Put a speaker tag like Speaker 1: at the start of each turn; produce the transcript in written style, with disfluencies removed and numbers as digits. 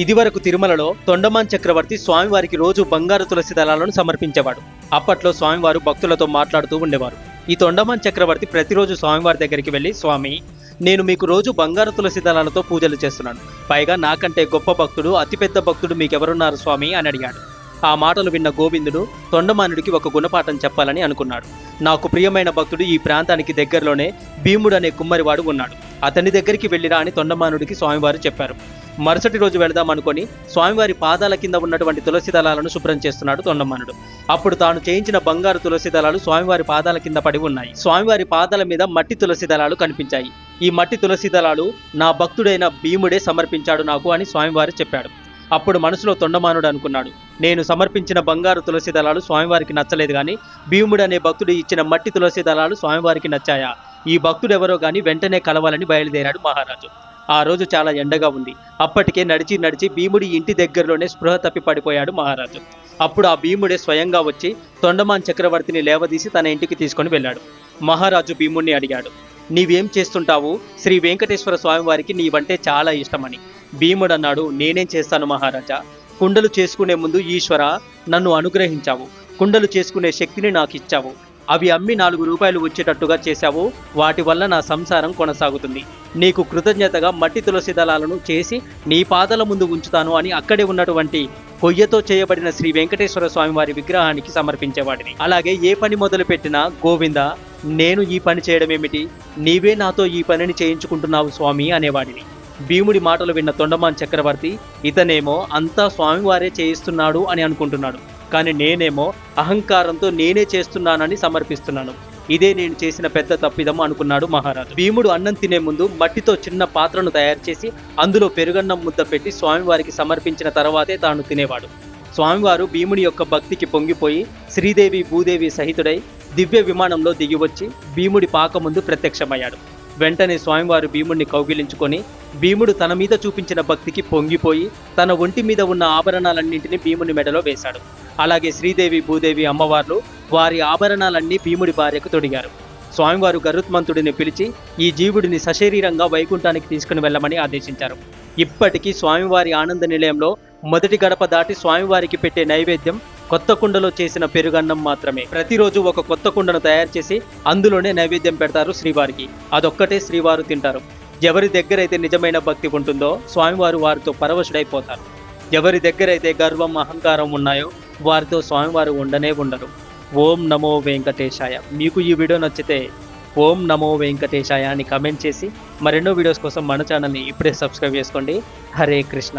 Speaker 1: ఇదివరకు తిరుమలలో తొండమాన్ చక్రవర్తి స్వామివారికి రోజు బంగారు తులసి దళాలను సమర్పించేవాడు. అప్పట్లో స్వామివారు భక్తులతో మాట్లాడుతూ ఉండేవారు. ఈ తొండమాన్ చక్రవర్తి ప్రతిరోజు స్వామివారి దగ్గరికి వెళ్ళి, స్వామి, నేను మీకు రోజు బంగారు తులసి దళాలతో పూజలు చేస్తున్నాను. పైగా నాకంటే గొప్ప భక్తుడు, అతిపెద్ద భక్తుడు మీకెవరున్నారు స్వామి అని అడిగాడు. ఆ మాటలు విన్న గోవిందుడు తొండమానుడికి ఒక గుణపాఠం చెప్పాలని అనుకున్నాడు. నాకు ప్రియమైన భక్తుడు ఈ ప్రాంతానికి దగ్గరలోనే భీముడు అనే కుమ్మరివాడు ఉన్నాడు. అతని దగ్గరికి వెళ్ళిరా అని తొండమానుడికి స్వామివారు చెప్పారు. మరుసటి రోజు వెళదాం అనుకొని స్వామివారి పాదాల కింద ఉన్నటువంటి తులసి దళాలను శుభ్రం చేస్తున్నాడు తొండమానుడు. అప్పుడు తాను చేయించిన బంగారు తులసి దళాలు స్వామివారి పాదాల కింద పడి ఉన్నాయి. స్వామివారి పాదాల మీద మట్టి తులసి దళాలు కనిపించాయి. ఈ మట్టి తులసి దళాలు నా భక్తుడైన భీముడే సమర్పించాడు నాకు అని స్వామివారు చెప్పాడు. అప్పుడు మనసులో తొండమానుడు అనుకున్నాడు, నేను సమర్పించిన బంగారు తులసి దళాలు స్వామివారికి నచ్చలేదు, కానీ భీముడు అనే భక్తుడు ఇచ్చిన మట్టి తులసి దళాలు స్వామివారికి నచ్చాయా? ఈ భక్తుడెవరో గాని వెంటనే కలవాలని బయలుదేరాడు మహారాజు. ఆ రోజు చాలా ఎండగా ఉంది. అప్పటికే నడిచి నడిచి భీముడి ఇంటి దగ్గరలోనే స్పృహ తప్పి పడిపోయాడు మహారాజు. అప్పుడు ఆ భీముడే స్వయంగా వచ్చి తొండమాన్ చక్రవర్తిని లేవదీసి తన ఇంటికి తీసుకొని వెళ్ళాడు. మహారాజు భీముడిని అడిగాడు, నీవేం చేస్తుంటావు? శ్రీ వెంకటేశ్వర స్వామివారికి నీవంటే చాలా ఇష్టమని. భీముడు అన్నాడు, నేనేం చేస్తాను మహారాజా, కుండలు చేసుకునే ముందు ఈశ్వర నన్ను అనుగ్రహించావు, కుండలు చేసుకునే శక్తిని నాకు ఇచ్చావు, అవి అమ్మి 4 రూపాయలు వచ్చేటట్టుగా చేశావు, వాటి వల్ల నా సంసారం కొనసాగుతుంది. నీకు కృతజ్ఞతగా మట్టి తులసి దళాలను చేసి నీ పాదాల ముందు ఉంచుతాను అని అక్కడే ఉన్నటువంటి కొయ్యతో చేయబడిన శ్రీ వెంకటేశ్వర స్వామి వారి విగ్రహానికి సమర్పించేవాడిని. అలాగే ఏ పని మొదలు పెట్టినా గోవింద, నేను ఈ పని చేయడమేమిటి, నీవే నాతో ఈ పనిని చేయించుకుంటున్నావు స్వామి అనేవాడిని. భీముడి మాటలు విన్న తొండమాన్ చక్రవర్తి, ఇతనేమో అంతా స్వామివారే చేయిస్తున్నాడు అని అనుకుంటున్నాడు, కానీ నేనేమో అహంకారంతో నేనే చేస్తున్నానని సమర్పిస్తున్నాను. ఇదే నేను చేసిన పెద్ద తప్పిదం అనుకున్నాడు మహారాజు. భీముడు అన్నం తినే ముందు మట్టితో చిన్న పాత్రను తయారు చేసి అందులో పెరుగన్నం ముద్ద పెట్టి స్వామివారికి సమర్పించిన తర్వాతే తాను తినేవాడు. స్వామివారు భీముడి యొక్క భక్తికి పొంగిపోయి శ్రీదేవి భూదేవి సహితుడై దివ్య విమానంలో దిగివచ్చి భీముడి పాక ముందు ప్రత్యక్షమయ్యాడు. వెంటనే స్వామివారు భీముడిని కౌగిలించుకొని భీముడు తన మీద చూపించిన భక్తికి పొంగిపోయి తన ఒంటి మీద ఉన్న ఆభరణాలన్నింటినీ భీముడి మెడలో వేశాడు. అలాగే శ్రీదేవి భూదేవి అమ్మవార్లు వారి ఆభరణాలన్నీ భీముడి భార్యకు తొడిగారు. స్వామివారు గరుత్మంతుడిని పిలిచి ఈ జీవుడిని సశరీరంగా వైకుంఠానికి తీసుకుని వెళ్ళమని ఆదేశించారు. ఇప్పటికీ స్వామివారి ఆనంద నిలయంలో మొదటి గడప దాటి స్వామివారికి పెట్టే నైవేద్యం కొత్త కుండలో చేసిన పెరుగన్నం మాత్రమే. ప్రతిరోజు ఒక కొత్త కుండను తయారు చేసి అందులోనే నైవేద్యం పెడతారు శ్రీవారికి. అదొక్కటే శ్రీవారు తింటారు. ఎవరి దగ్గరైతే నిజమైన భక్తి ఉంటుందో స్వామివారు వారితో పరవశుడైపోతారు. ఎవరి దగ్గరైతే గర్వం అహంకారం ఉన్నాయో వారితో స్వామివారు ఉండనే ఉండరు. ఓం నమో వెంకటేశాయ. మీకు ఈ వీడియో నచ్చితే ఓం నమో వెంకటేశాయ అని కమెంట్ చేసి మరెన్నో వీడియోస్ కోసం మన ఛానల్ని ఇప్పుడే సబ్స్క్రైబ్ చేసుకోండి. హరే కృష్ణ.